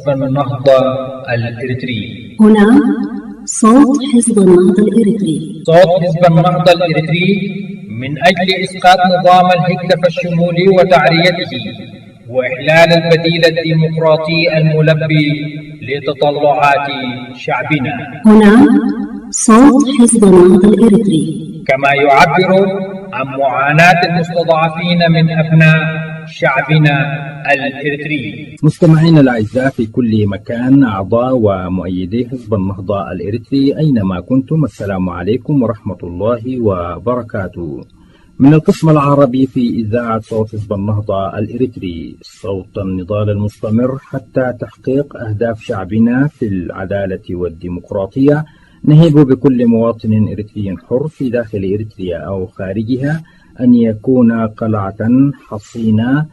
حزب النهضة الإريتري. هنا صوت حزب النهضة الإريتري. صوت حزب النهضة الإريتري من أجل إسقاط نظام الهكلف الشمولي وتعريته وإحلال البديل الديمقراطي الملبي لتطلعات شعبنا. هنا صوت حزب النهضة الإريتري. كما يعبر عن معاناة المستضعفين من أبناء شعبنا الإريتري. مستمعينا الأعزاء في كل مكان، أعضاء ومؤيدي حزب النهضة الإريتري أينما كنتم، السلام عليكم ورحمة الله وبركاته. من القسم العربي في إذاعة صوت حزب النهضة الإريتري، صوت النضال المستمر حتى تحقيق أهداف شعبنا في العدالة والديمقراطية. نهيب بكل مواطن إريتري حر في داخل إريتريا أو خارجها أن يكون قلعة حصينة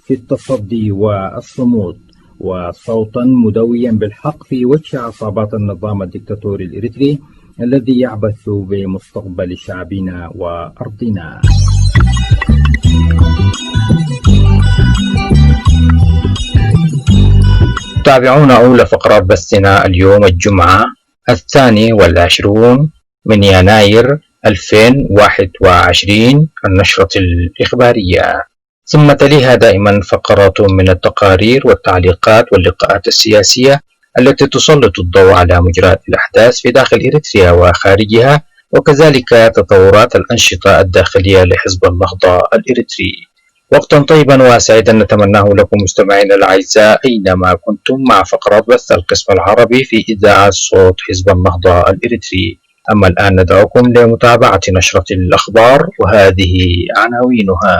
في التصدي والصمود، وصوتا مدويا بالحق في وجه عصابات النظام الدكتاتوري الإريتري الذي يعبث بمستقبل شعبنا وأرضنا. تابعونا أولى فقرات بثنا اليوم الجمعة 22 من يناير 2021، النشرة الإخبارية. ثم تليها دائما فقرات من التقارير والتعليقات واللقاءات السياسية التي تسلط الضوء على مجريات الأحداث في داخل إريتريا وخارجها، وكذلك تطورات الأنشطة الداخلية لحزب النهضة الإريتري. وقتا طيبا وسعيدا نتمناه لكم مستمعينا الأعزاء أينما كنتم مع فقرات بث القسم العربي في إذاعة صوت حزب النهضة الإريتري. أما الآن ندعوكم لمتابعة نشرة الأخبار، وهذه عناوينها.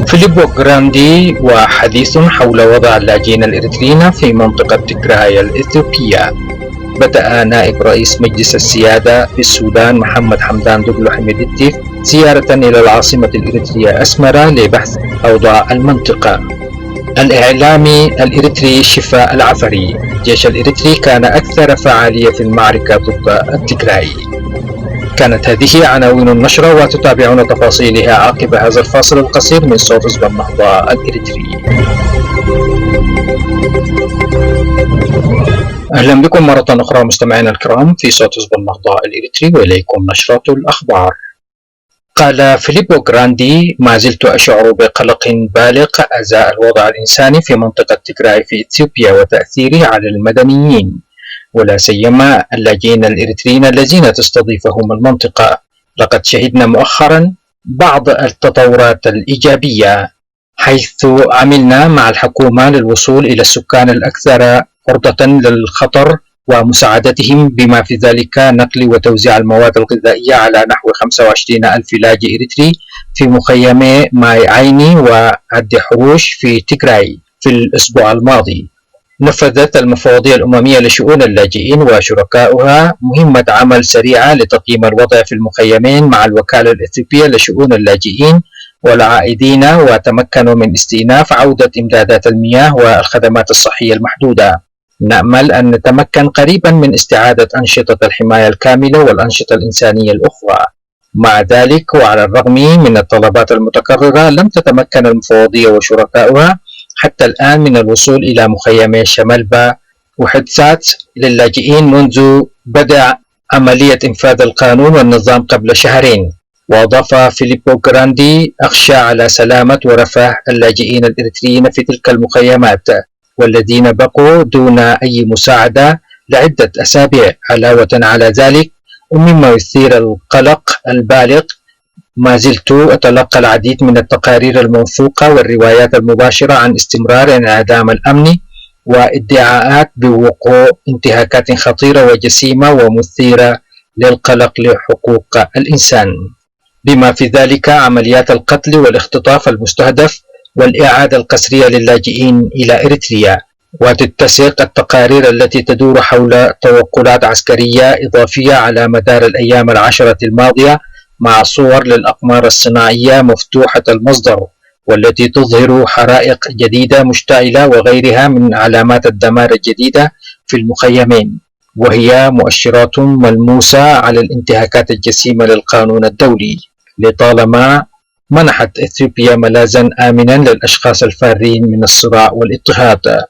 فيليبو غراندي وحديث حول وضع اللاجئين الإريتريين في منطقة تيغراي الإثيوبية. بدأ نائب رئيس مجلس السيادة في السودان محمد حمدان دبلو حميدتي زيارة إلى العاصمة الإريترية أسمرة لبحث أوضاع المنطقة. الإعلامي الإريتري شفاء العفري: الجيش الإريتري كان أكثر فعالية في المعركة ضد التيغراي. كانت هذه عناوين النشرة، وتتابعون تفاصيلها عقب هذا الفاصل القصير من صوت حزب النهضة الإريتري. أهلا بكم مرة أخرى مستمعينا الكرام في صوت حزب النهضة الإريتري، وإليكم نشرة الأخبار. قال فيليبو غراندي: ما زلت أشعر بقلق بالغ أزاء الوضع الإنساني في منطقة تيغراي في إثيوبيا وتأثيره على المدنيين، ولا سيما اللاجئين الإريتريين الذين تستضيفهم المنطقة. لقد شهدنا مؤخرا بعض التطورات الإيجابية، حيث عملنا مع الحكومة للوصول إلى السكان الأكثر عرضة للخطر ومساعدتهم، بما في ذلك نقل وتوزيع المواد الغذائية على نحو 25,000 لاجئ إريتري في مخيمي ماي عيني وعد حروش في تيغراي في الأسبوع الماضي. نفذت المفوضية الأممية لشؤون اللاجئين وشركاؤها مهمة عمل سريعة لتقييم الوضع في المخيمين مع الوكالة الإثيوبية لشؤون اللاجئين والعائدين، وتمكنوا من استئناف عودة إمدادات المياه والخدمات الصحية المحدودة. نأمل أن نتمكن قريبا من استعادة أنشطة الحماية الكاملة والأنشطة الإنسانية الأخرى. مع ذلك وعلى الرغم من الطلبات المتكررة، لم تتمكن المفوضية وشركاؤها حتى الآن من الوصول إلى مخيمي شمالبا وحدسات للاجئين منذ بدء عملية إنفاذ القانون والنظام قبل شهرين. وأضاف فيليبو غراندي: أخشى على سلامة ورفاه اللاجئين الإريتريين في تلك المخيمات والذين بقوا دون أي مساعدة لعدة أسابيع. علاوة على ذلك، ومما يثير القلق البالغ، ما زلت أتلقى العديد من التقارير الموثوقة والروايات المباشرة عن استمرار انعدام الأمن وادعاءات بوقوع انتهاكات خطيرة وجسيمة ومثيرة للقلق لحقوق الإنسان، بما في ذلك عمليات القتل والاختطاف المستهدف والإعادة القسرية للاجئين إلى إريتريا. وتتسق التقارير التي تدور حول توقعات عسكرية إضافية على مدار الأيام العشرة الماضية مع صور للأقمار الصناعية مفتوحة المصدر، والتي تظهر حرائق جديدة مشتعلة وغيرها من علامات الدمار الجديدة في المخيمين، وهي مؤشرات ملموسة على الانتهاكات الجسيمة للقانون الدولي. لطالما منحت إثيوبيا ملاذا آمنا للأشخاص الفارين من الصراع والاضطهاد.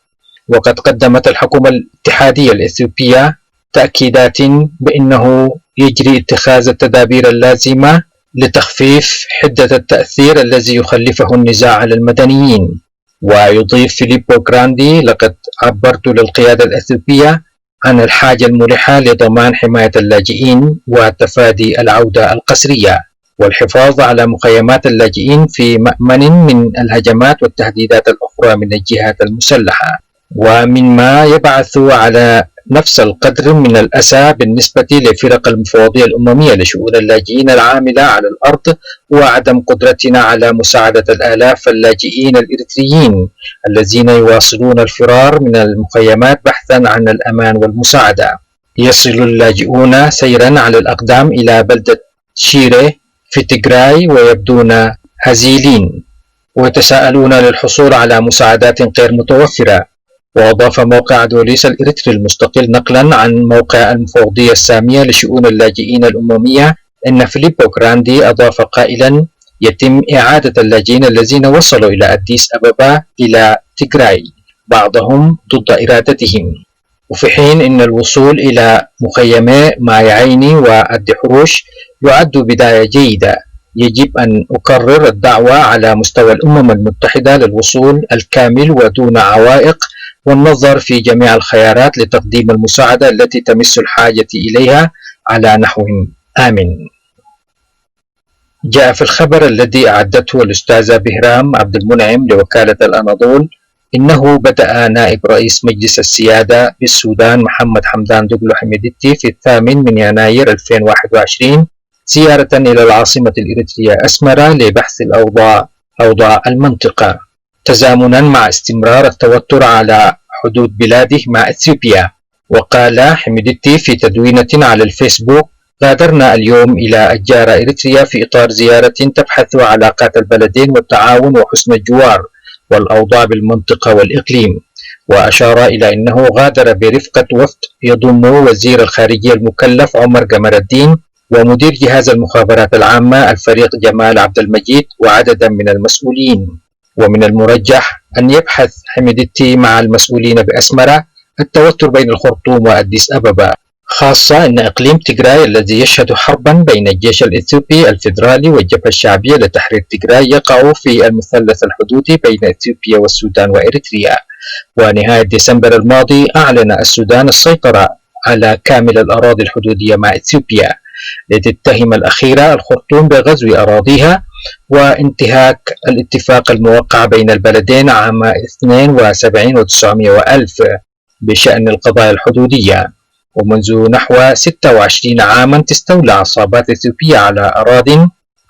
وقد قدمت الحكومة الاتحادية الإثيوبية تأكيدات بأنه يجري اتخاذ التدابير اللازمة لتخفيف حدة التأثير الذي يخلفه النزاع على المدنيين. ويضيف فيليبو غراندي: لقد عبرت للقيادة الإثيوبية عن الحاجة الملحة لضمان حماية اللاجئين وتفادي العودة القسرية والحفاظ على مخيمات اللاجئين في مأمن من الهجمات والتهديدات الأخرى من الجهات المسلحة، ومما يبعث على نفس القدر من الأسى بالنسبة لفرق المفوضية الأممية لشؤون اللاجئين العاملة على الأرض وعدم قدرتنا على مساعدة الآلاف اللاجئين الإريتريين الذين يواصلون الفرار من المخيمات بحثا عن الأمان والمساعدة. يصل اللاجئون سيرا على الأقدام إلى بلدة شيري في تيغراي ويبدون هزيلين ويتساءلون للحصول على مساعدات غير متوفرة. وأضاف موقع دوليس الإريتري المستقل نقلا عن موقع المفوضية السامية لشؤون اللاجئين الأممية أن فيليبو غراندي أضاف قائلا: يتم إعادة اللاجئين الذين وصلوا إلى أديس أبابا إلى تيغراي بعضهم ضد إرادتهم، وفي حين أن الوصول إلى مخيمي مايعيني والدحروش يعد بداية جيدة. يجب أن أكرر الدعوة على مستوى الأمم المتحدة للوصول الكامل ودون عوائق والنظر في جميع الخيارات لتقديم المساعدة التي تمس الحاجة إليها على نحو آمن. جاء في الخبر الذي أعدته الأستاذة بهرام عبد المنعم لوكالة الأناضول إنه بدأ نائب رئيس مجلس السيادة بالسودان محمد حمدان دقلو حميدتي في 8 يناير 2021 زيارة إلى العاصمة الإريترية أسمرة لبحث أوضاع المنطقة تزامنا مع استمرار التوتر على حدود بلاده مع إثيوبيا. وقال حميدتي في تدوينة على الفيسبوك: غادرنا اليوم إلى الجارة إريتريا في إطار زيارة تبحث علاقات البلدين والتعاون وحسن الجوار والأوضاع بالمنطقة والإقليم. وأشار إلى أنه غادر برفقة وفد يضم وزير الخارجية المكلف عمر قمر الدين ومدير جهاز المخابرات العامة الفريق جمال عبد المجيد وعددا من المسؤولين. ومن المرجح أن يبحث حميدتي مع المسؤولين بأسمرة التوتر بين الخرطوم وأديس أبابا، خاصة أن إقليم تيغراي الذي يشهد حربا بين الجيش الإثيوبي الفيدرالي والجبهة الشعبية لتحرير تيغراي يقع في المثلث الحدودي بين إثيوبيا والسودان وإريتريا. ونهاية ديسمبر الماضي أعلن السودان السيطرة على كامل الأراضي الحدودية مع إثيوبيا لتتهم الأخيرة الخرطوم بغزو أراضيها وانتهاك الاتفاق الموقع بين البلدين عام 72 و900 وألف بشأن القضايا الحدودية. ومنذ نحو 26 عاما تستولى عصابات إثيوبية على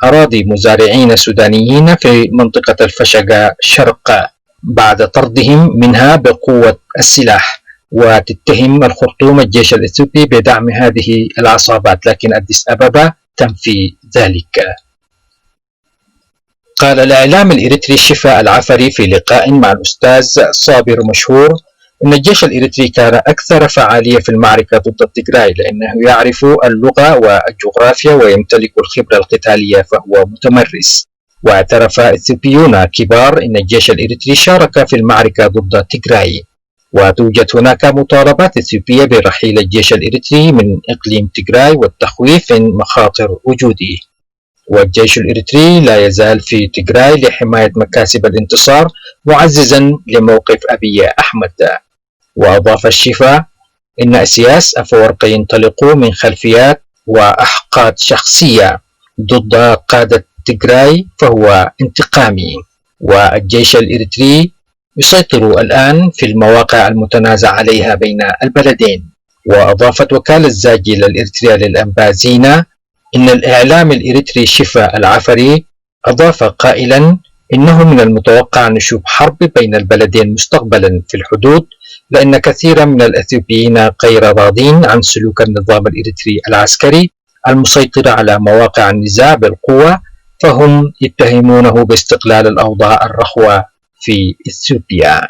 أراضي مزارعين سودانيين في منطقة الفشقة شرق بعد طردهم منها بقوة السلاح، وتتهم الخرطوم الجيش الإثيوبي بدعم هذه العصابات، لكن أديس أبابا تنفي ذلك. قال الإعلام الإريتري شفاء العفري في لقاء مع الأستاذ صابر مشهور إن الجيش الإريتري كان أكثر فعالية في المعركة ضد التيغراي لأنه يعرف اللغة والجغرافيا ويمتلك الخبرة القتالية فهو متمرس. واعترف إثيوبيون كبار إن الجيش الإريتري شارك في المعركة ضد تيغراي، وتوجد هناك مطالبات إثيوبية برحيل الجيش الإريتري من إقليم تيغراي والتخويف من مخاطر وجوده. والجيش الإريتري لا يزال في تيغراي لحماية مكاسب الانتصار معززا لموقف أبي أحمد. وأضاف الشفا إن أسياس أفورقي ينطلق من خلفيات وأحقاد شخصية ضد قادة تيغراي فهو انتقامي، والجيش الإريتري يسيطر الآن في المواقع المتنازع عليها بين البلدين. وأضافت وكالة زاجل الإريترية للأنباء زينة إن الإعلام الإريتري شفاء العفري أضاف قائلا إنه من المتوقع نشوب حرب بين البلدين مستقبلا في الحدود، لأن كثيرا من الإثيوبيين غير راضين عن سلوك النظام الإريتري العسكري المسيطر على مواقع النزاع بالقوة، فهم يتهمونه باستقلال الأوضاع الرخوة في إثيوبيا.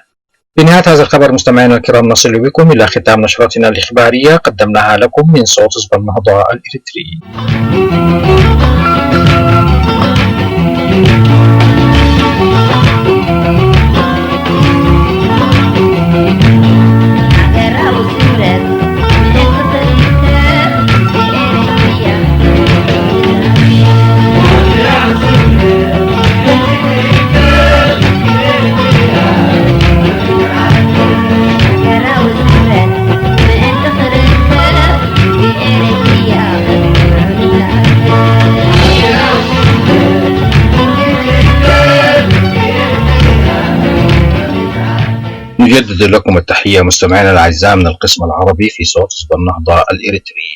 بنهاية هذا الخبر مستمعينا الكرام نصل بكم إلى ختام نشرتنا الإخبارية قدمناها لكم من صوت حزب النهضة الإريتري. نجدد لكم التحية مستمعينا الأعزاء من القسم العربي في صوت حزب النهضة الإريتري،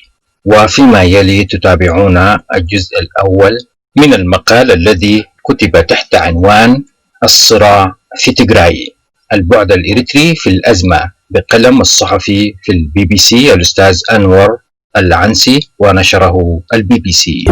وفيما يلي تتابعون الجزء الأول من المقال الذي كتب تحت عنوان الصراع في تيغراي، البعد الإريتري في الأزمة، بقلم الصحفي في البي بي سي الأستاذ أنور العنسي، ونشره البي بي سي.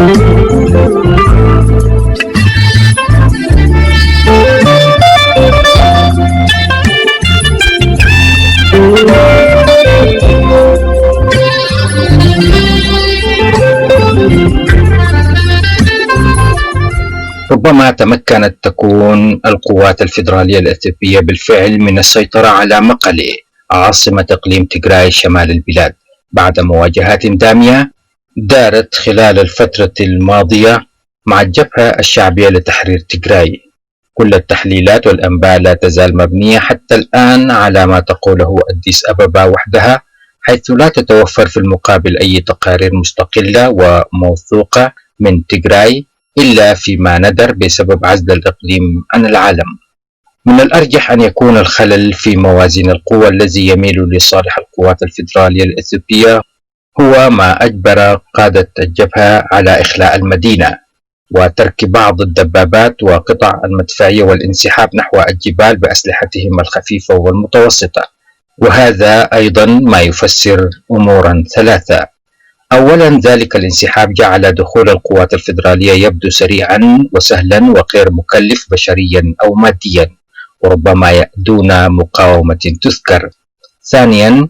ربما تمكنت تكون القوات الفيدرالية الإثيوبية بالفعل من السيطرة على مقلة، عاصمة إقليم تيغراي شمال البلاد، بعد مواجهات دامية دارت خلال الفترة الماضية مع الجبهة الشعبية لتحرير تيغراي. كل التحليلات والأنباء لا تزال مبنية حتى الآن على ما تقوله أديس أبابا وحدها، حيث لا تتوفر في المقابل أي تقارير مستقلة وموثوقة من تيغراي إلا فيما ندر بسبب عزل الإقليم عن العالم. من الأرجح أن يكون الخلل في موازين القوى الذي يميل لصالح القوات الفيدرالية الإثيوبية هو ما أجبر قادة الجبهة على إخلاء المدينة وترك بعض الدبابات وقطع المدفعية والانسحاب نحو الجبال بأسلحتهم الخفيفة والمتوسطة، وهذا أيضا ما يفسر أمورا ثلاثة. أولا، ذلك الانسحاب جعل دخول القوات الفيدرالية يبدو سريعا وسهلا وغير مكلف بشريا أو ماديا، وربما دون مقاومة تذكر. ثانيا،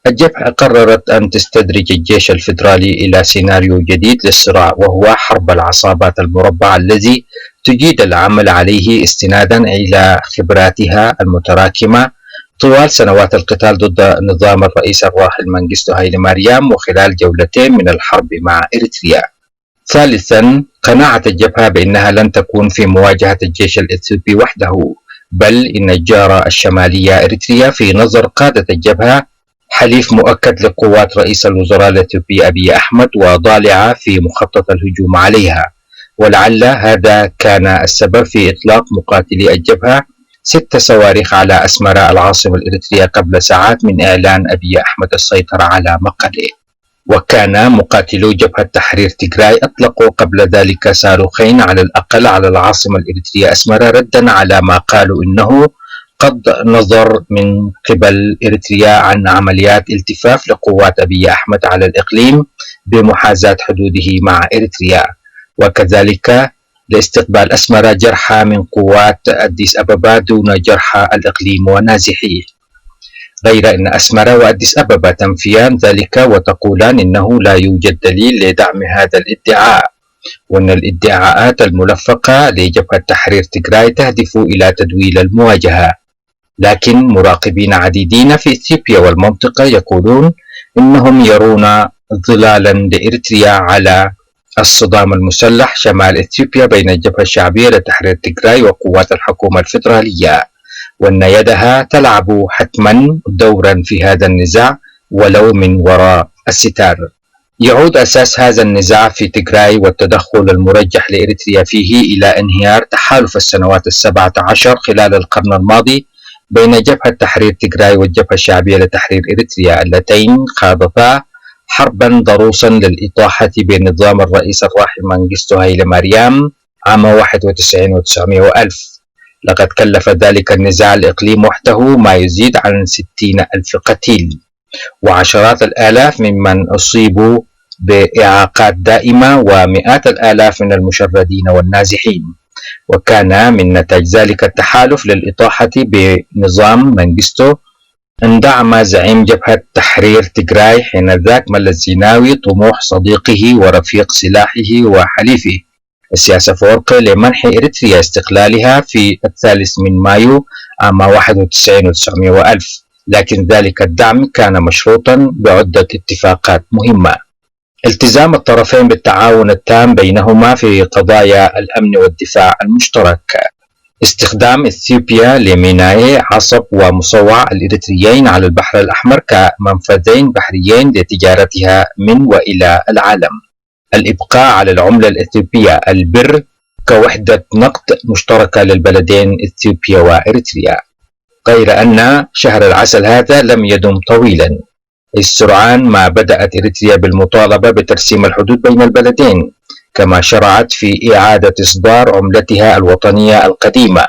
الجبهة قررت أن تستدرج الجيش الفيدرالي إلى سيناريو جديد للصراع، وهو حرب العصابات المربعة الذي تجيد العمل عليه استنادا إلى خبراتها المتراكمة طوال سنوات القتال ضد نظام الرئيس الراحل منجستو هايلي ماريام وخلال جولتين من الحرب مع إريتريا. ثالثا، قناعة الجبهة بأنها لن تكون في مواجهة الجيش الإثيوبي وحده، بل إن الجارة الشمالية إريتريا في نظر قادة الجبهة حليف مؤكد لقوات رئيس الوزراء الإثيوبي أبي أحمد وضالعة في مخطط الهجوم عليها. ولعل هذا كان السبب في إطلاق مقاتلي الجبهة 6 صواريخ على أسمرة العاصمة الإريترية قبل ساعات من إعلان أبي أحمد السيطرة على مقلة. وكان مقاتلو جبهة تحرير تيغراي أطلقوا قبل ذلك صاروخين على الأقل على العاصمة الإريترية أسمرة، ردا على ما قالوا إنه قد نظر من قبل إريتريا عن عمليات التفاف لقوات أبي أحمد على الإقليم بمحاذاة حدوده مع إريتريا، وكذلك لاستقبال أسمرة جرحى من قوات أديس أبابا دون جرحى الإقليم ونازحيه، غير أن أسمرة وأديس أبابا تنفيان ذلك وتقولان إنه لا يوجد دليل لدعم هذا الادعاء، وأن الادعاءات الملفقة لجبهة تحرير تيغراي تهدف إلى تدويل المواجهة. لكن مراقبين عديدين في إثيوبيا والمنطقة يقولون إنهم يرون ظلالا لإريتريا على الصدام المسلح شمال إثيوبيا بين الجبهة الشعبية لتحرير تيغراي وقوات الحكومة الفيدرالية، وأن يدها تلعب حتما دورا في هذا النزاع ولو من وراء الستار. يعود أساس هذا النزاع في تيغراي والتدخل المرجح لإريتريا فيه إلى انهيار تحالف السنوات 17 خلال القرن الماضي بين جبهة تحرير تيغراي والجبهة الشعبية لتحرير إريتريا، اللتين خاضتا حربا ضروسا للإطاحة بنظام الرئيس الراحل منجستو هايلي ماريام عام 91 و900 و1000. لقد كلف ذلك النزاع الإقليم وحده ما يزيد عن 60,000 قتيل وعشرات الآلاف ممن أصيبوا بإعاقات دائمة ومئات الآلاف من المشردين والنازحين. وكان من نتاج ذلك التحالف للإطاحة بنظام منجستو أن دعم زعيم جبهة تحرير تيغراي حينذاك ملا الزيناوي طموح صديقه ورفيق سلاحه وحليفه السياسة أفورقي لمنح إريتريا استقلالها في 3 مايو عام 91 و900 و1000، لكن ذلك الدعم كان مشروطا بعدة اتفاقات مهمة. التزام الطرفين بالتعاون التام بينهما في قضايا الأمن والدفاع المشترك، استخدام إثيوبيا لميناء عصب ومصوع الإريتريين على البحر الأحمر كمنفذين بحريين لتجارتها من وإلى العالم، الإبقاء على العملة الإثيوبية، البر كوحدة نقد مشتركة للبلدين إثيوبيا وإريتريا. غير أن شهر العسل هذا لم يدم طويلا، إذ سرعان ما بدأت إريتريا بالمطالبة بترسيم الحدود بين البلدين، كما شرعت في إعادة إصدار عملتها الوطنية القديمة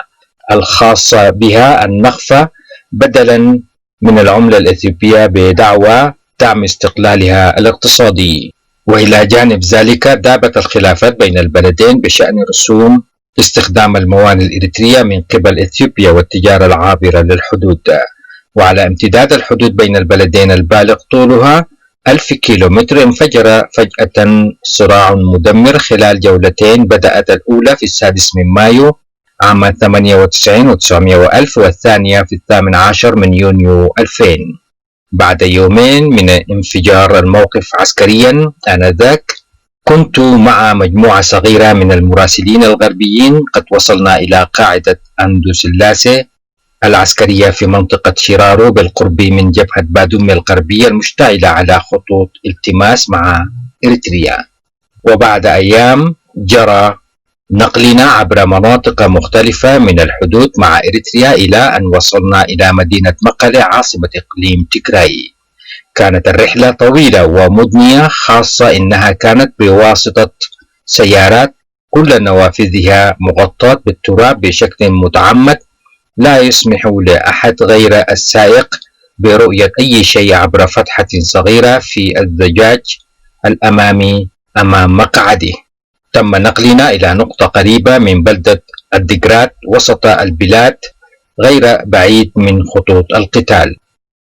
الخاصة بها النخفة بدلا من العملة الإثيوبية بدعوى دعم استقلالها الاقتصادي. وإلى جانب ذلك دابت الخلافات بين البلدين بشأن رسوم استخدام الموانئ الإريترية من قبل إثيوبيا والتجارة العابرة للحدود. وعلى امتداد الحدود بين البلدين البالغ طولها 1000 كيلومتر انفجر فجأة صراع مدمر خلال جولتين بدأت الأولى في 6 من مايو عام 98 و900 وألف، والثانية في 18 من يونيو 2000. بعد يومين من انفجار الموقف عسكريا آنذاك، كنت مع مجموعة صغيرة من المراسلين الغربيين قد وصلنا إلى قاعدة أندوسلاسي العسكرية في منطقة شيرارو بالقرب من جبهة بادومي الغربية المشتعلة على خطوط التماس مع إريتريا. وبعد أيام جرى نقلنا عبر مناطق مختلفة من الحدود مع إريتريا إلى أن وصلنا إلى مدينة مقلة عاصمة إقليم تيغراي. كانت الرحلة طويلة ومضنية، خاصة إنها كانت بواسطة سيارات كل نوافذها مغطاة بالتراب بشكل متعمد لا يسمح لأحد غير السائق برؤية أي شيء عبر فتحة صغيرة في الزجاج الأمامي أمام مقعده. تم نقلنا إلى نقطة قريبة من بلدة الدقرات وسط البلاد غير بعيد من خطوط القتال.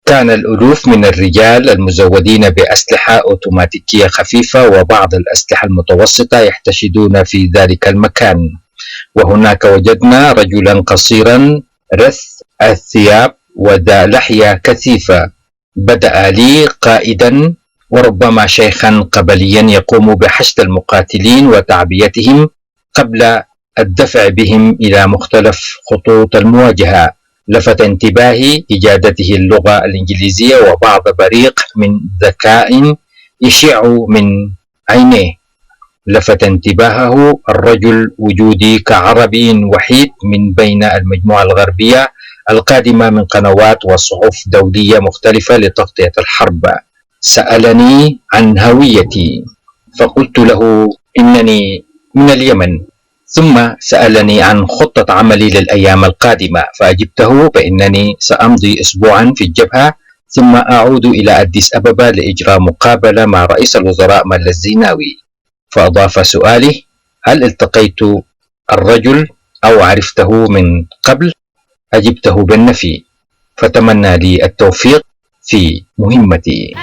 كان الألوف من الرجال المزودين بأسلحة أوتوماتيكية خفيفة وبعض الأسلحة المتوسطة يحتشدون في ذلك المكان. وهناك وجدنا رجلا قصيرا رث الثياب وذا لحية كثيفة بدأ لي قائدا وربما شيخا قبليا يقوم بحشد المقاتلين وتعبيتهم قبل الدفع بهم إلى مختلف خطوط المواجهة. لفت انتباهي إجادته اللغة الإنجليزية وبعض بريق من ذكاء يشع من عينيه. لفت انتباهه الرجل وجودي كعربي وحيد من بين المجموعة الغربية القادمة من قنوات وصحف دولية مختلفة لتغطية الحرب. سألني عن هويتي فقلت له إنني من اليمن، ثم سألني عن خطة عملي للأيام القادمة، فأجبته بأنني سأمضي أسبوعا في الجبهة ثم أعود إلى أديس أبابا لإجراء مقابلة مع رئيس الوزراء ملا الزيناوي. فأضاف سؤالي: هل التقيت الرجل أو عرفته من قبل؟ أجبته بالنفي، فتمنى لي التوفيق في مهمتي.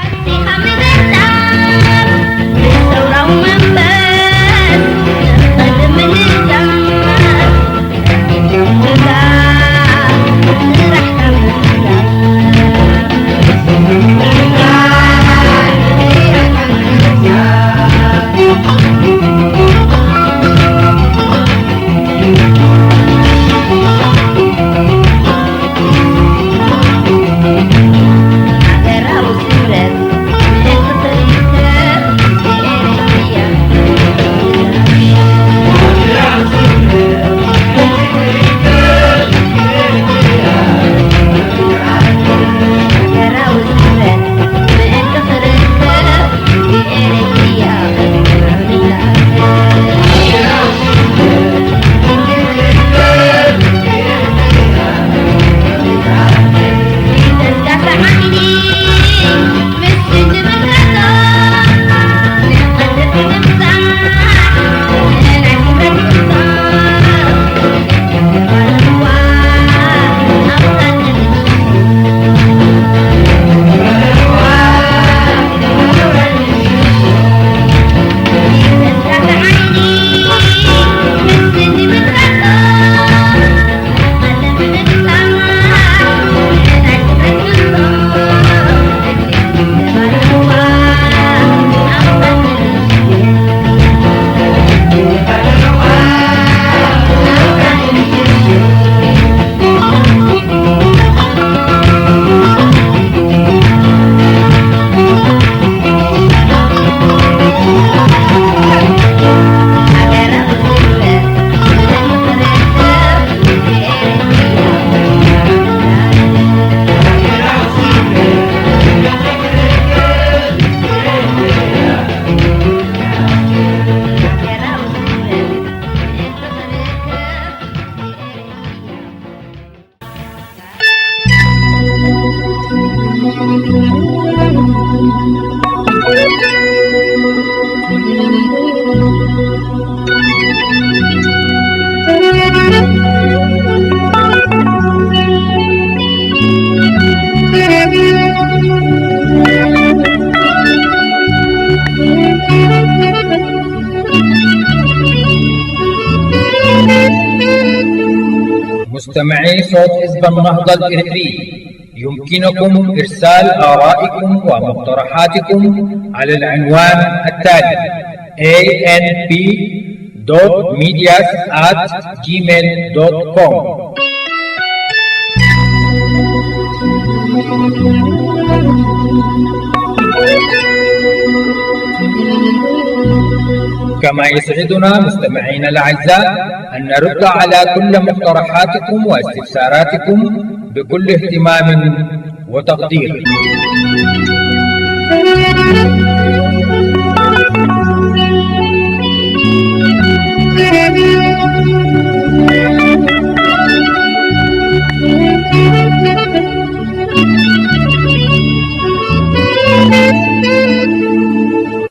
مستمعي صوت حزب النهضة الإريتري، يمكنكم إرسال آرائكم ومقترحاتكم على العنوان التالي: anp.medias@gmail.com. كما يسعدنا مستمعينا الأعزاء أن نرد على كل مقترحاتكم واستفساراتكم بكل اهتمام وتقدير.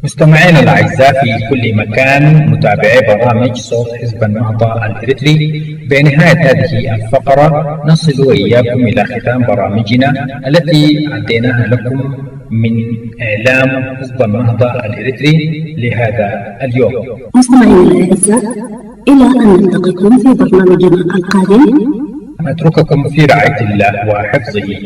مستمعينا الأعزاء في كل مكان، متابعي برامج صوت حزب النهضة الإريتري، بنهاية هذه الفقرة نصل وإياكم إلى ختام برامجنا التي عديناها لكم من إعلام حزب النهضة الإريتري لهذا اليوم. مستمعينا الأعزاء، إلى أن نلتقيكم في برنامجنا القادم، نترككم في رعاية الله وحفظه.